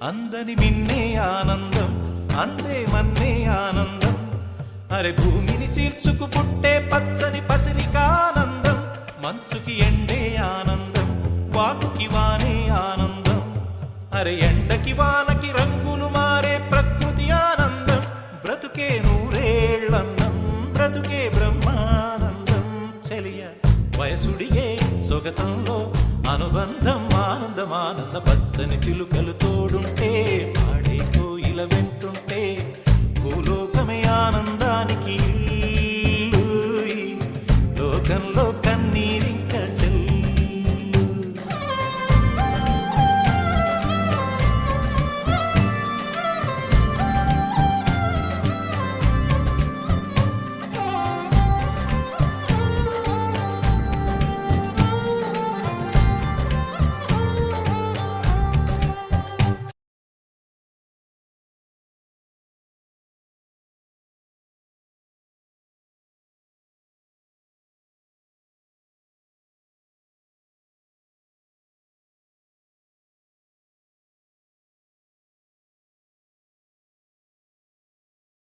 అందని మిన్నే ఆనందం అందే మన్నే ఆనందం అరే భూమిని చీల్చుకు పుట్టే పచ్చని పసిరికానందం మంచుకి ఎండే ఆనందం వాకుకి వానే ఆనందం అరే ఎండకి వానకి రంగులు మారే ప్రకృతి ఆనందం బ్రతుకే నూరేళ్ళన్నం బ్రతుకే బ్రహ్మానందం చెలియ వయసుడియే సొగతంలో అనుబంధం ఆనందం ఆనంద పచ్చని చిలుకలు తోడు